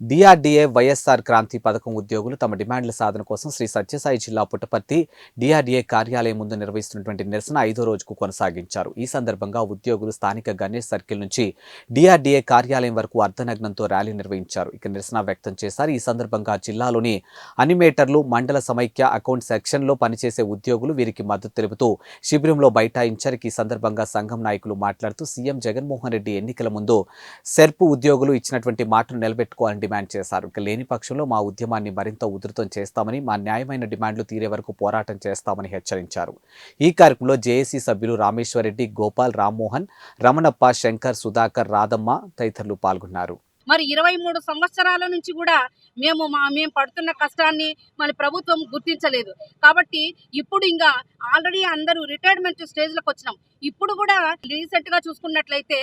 DRDA YSR Kranti పథకం ఉద్యోగులు తమ డిమాండ్ల సాధన కోసం శ్రీ సత్యసాయి జిల్లా పుట్టపర్తి డిఆర్డీఏ కార్యాలయం ముందు నిర్వహిస్తున్నటువంటి నిరసన 5వ రోజుకు కొనసాగించారు. ఈ సందర్భంగా ఉద్యోగులు స్థానిక గణేష్ సర్కిల్ నుంచి డిఆర్డీఏ కార్యాలయం వరకు అర్ధనగ్నంతో ర్యాలీ నిర్వహించారు. ఇక నిరసన వ్యక్తం చేశారు. ఈ సందర్భంగా జిల్లాలోని అనిమేటర్లు, మండల సమైక్య అకౌంట్ సెక్షన్లో పనిచేసే ఉద్యోగులు వీరికి మద్దతు తెలుపుతూ శిబిరంలో బైఠాయించారు. ఈ సందర్భంగా సంఘం నాయకులు మాట్లాడుతూ సీఎం జగన్మోహన్ రెడ్డి ఎన్నికల ముందు సెర్పు ఉద్యోగులు ఇచ్చినటువంటి మాటను నిలబెట్టుకోవాలని డిమాండ్ చేశారు. ఇక లేని పక్షంలో మా ఉద్యమాన్ని మరింత ఉధృతం చేస్తామని, మా న్యాయమైన డిమాండ్లు తీరే వరకు పోరాటం చేస్తామని హెచ్చరించారు. ఈ కార్యక్రమంలో జేఏసీ సభ్యులు రామేశ్వరరెడ్డి, గోపాల్, రామ్మోహన్, రమణప్ప, శంకర్, సుధాకర్, రాధమ్మ తదితరులు పాల్గొన్నారు. మరి 23 సంవత్సరాల నుంచి కూడా మేము పడుతున్న కష్టాన్ని మన ప్రభుత్వం గుర్తించలేదు. కాబట్టి ఇప్పుడు ఇంకా ఆల్రెడీ అందరూ రిటైర్మెంట్ స్టేజ్లకు వచ్చినాం. ఇప్పుడు కూడా రీసెంట్గా చూసుకున్నట్లయితే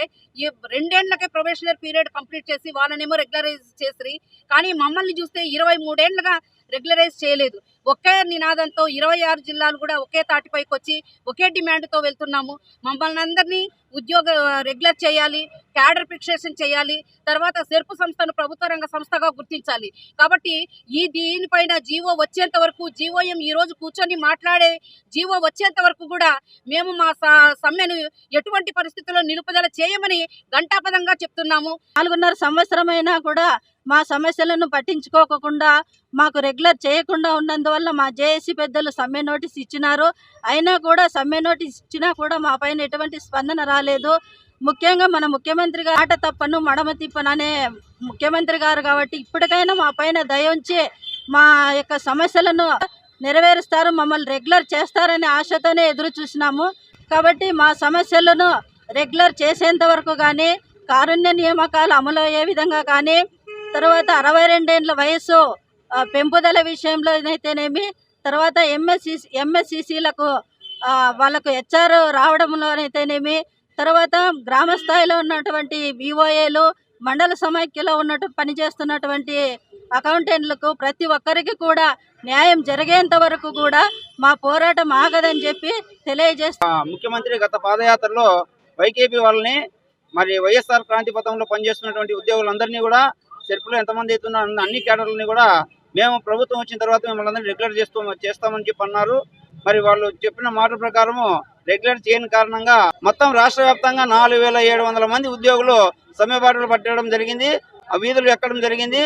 2 ఏళ్లకే ప్రొబేషనరీ పీరియడ్ కంప్లీట్ చేసి వాళ్ళనేమో రెగ్యులరైజ్ చేసి, కానీ మమ్మల్ని చూస్తే 23 ఏళ్లుగా రెగ్యులరైజ్ చేయలేదు. ఒకే నినాదంతో 26 జిల్లాలు కూడా ఒకే తాటిపైకి వచ్చి ఒకే డిమాండ్తో వెళ్తున్నాము. మమ్మల్ని అందరినీ ఉద్యోగ రెగ్యులర్ చేయాలి, క్యాడర్ ఫిక్సేషన్ చేయాలి, తర్వాత సెర్పు సంస్థను ప్రభుత్వ రంగ సంస్థగా గుర్తించాలి. కాబట్టి దీనిపైన జీవో వచ్చేంత వరకు, జీవోఎం ఈ రోజు కూర్చొని మాట్లాడే జీవో వచ్చేంత వరకు కూడా మేము మా సమ్మెను ఎటువంటి పరిస్థితుల్లో నిలుపుదల చేయమని ఘంటాపదంగా చెప్తున్నాము. 4.5 సంవత్సరమైనా కూడా మా సమస్యలను పట్టించుకోకుండా మాకు రెగ్యులర్ చేయకుండా ఉన్నందువల్ల మా జేఏసీ పెద్దలు సమ్మె నోటీస్ ఇచ్చినారు. అయినా కూడా సమ్మె నోటీస్ ఇచ్చినా కూడా మా పైన ఎటువంటి స్పందన రాలేదు. ముఖ్యంగా మన ముఖ్యమంత్రి గారు ఆట తప్పను మడమ తిప్పననే ముఖ్యమంత్రి గారు కాబట్టి ఇప్పటికైనా మా పైన దయ ఉంచి మా యొక్క సమస్యలను నెరవేరుస్తారు, మమ్మల్ని రెగ్యులర్ చేస్తారనే ఆశతోనే ఎదురు చూసినాము. కాబట్టి మా సమస్యలను రెగ్యులర్ చేసేంత వరకు కానీ, కారుణ్య నియామకాలు అమలు అయ్యే విధంగా కానీ, తర్వాత 62 ఏళ్ల వయసు పెంపుదల విషయంలో అయితేనేమి, తర్వాత ఎంఎస్సిసిలకు వాళ్ళకు హెచ్ఆర్ రావడంలోనైతేనేమి, తర్వాత గ్రామ స్థాయిలో ఉన్నటువంటి విఓఏలు, మండల సమైక్యలో పనిచేస్తున్నటువంటి అకౌంటెంట్లకు ప్రతి ఒక్కరికి కూడా న్యాయం జరిగేంత వరకు కూడా మా పోరాటం ఆగదని చెప్పి తెలియజేస్తాం. ముఖ్యమంత్రి గత పాదయాత్రలో వైకేపీ వాళ్ళని, మరి వైఎస్ఆర్ క్రాంతి పథంలో పనిచేస్తున్నటువంటి ఉద్యోగులందరినీ కూడా సెర్పులో ఎంతమంది అవుతున్న అన్ని క్యాడర్లని కూడా మేము ప్రభుత్వం వచ్చిన తర్వాత మిమ్మల్ని అందరినీ రెగ్యులర్ చేస్తామని చెప్పి అన్నారు. మరి వాళ్ళు చెప్పిన మాట ప్రకారము రెగ్యులర్ చేయని కారణంగా మొత్తం రాష్ట్ర వ్యాప్తంగా 4700 మంది ఉద్యోగులు సమ్మె బాటలు పట్టడం జరిగింది. ఆ వీధులు ఎక్కడం జరిగింది.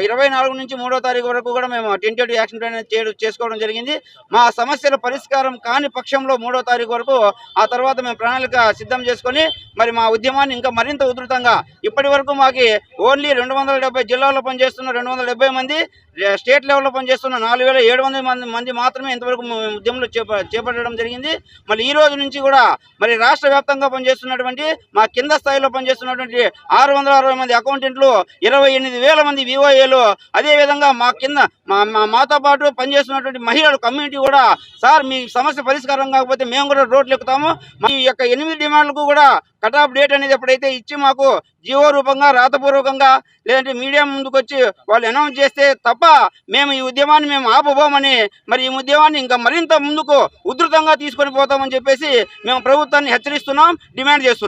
24 నుంచి 3వ తారీఖు వరకు కూడా మేము టెంటేటివ్ యాక్షన్ ప్లాన్ చేసుకోవడం జరిగింది. మా సమస్యల పరిష్కారం కాని పక్షంలో 3వ తారీఖు వరకు, ఆ తర్వాత మేము ప్రణాళిక సిద్ధం చేసుకొని మరి మా ఉద్యమాన్ని ఇంకా మరింత ఉధృతంగా, ఇప్పటి వరకు మాకు ఓన్లీ 270 జిల్లాల్లో పనిచేస్తున్న 270 మంది, స్టేట్ లెవెల్లో పనిచేస్తున్న 4700 మంది మాత్రమే ఇంతవరకు ఉద్యమంలో చేపట్టడం జరిగింది. మరి ఈ రోజు నుంచి కూడా మరి రాష్ట్ర వ్యాప్తంగా పనిచేస్తున్నటువంటి మా కింద స్థాయిలో పనిచేస్తున్నటువంటి 660 మంది అకౌంటెంట్లు, 28,000 మంది విఓఏలు, అదేవిధంగా మా కింద మాతో పాటు పనిచేస్తున్నటువంటి మహిళలు కమ్యూనిటీ కూడా, సార్ మీ సమస్య పరిష్కారం కాకపోతే మేము కూడా రోడ్లు ఎక్కుతాము, మా యొక్క 8 డిమాండ్లకు కూడా కట్ ఆఫ్ డేట్ అనేది ఎప్పుడైతే ఇచ్చి మాకు జీవో రూపంగా, రాతపూర్వకంగా, లేదంటే మీడియా ముందుకు వచ్చి వాళ్ళు అనౌన్స్ చేస్తే తప్ప మేము ఈ ఉద్యమాన్ని ఆపబోమని, మరి ఈ ఉద్యమాన్ని ఇంకా మరింత ముందుకు ఉధృతంగా తీసుకొని పోతామని చెప్పేసి మేము ప్రభుత్వాన్ని హెచ్చరిస్తున్నాం, డిమాండ్ చేస్తున్నాం.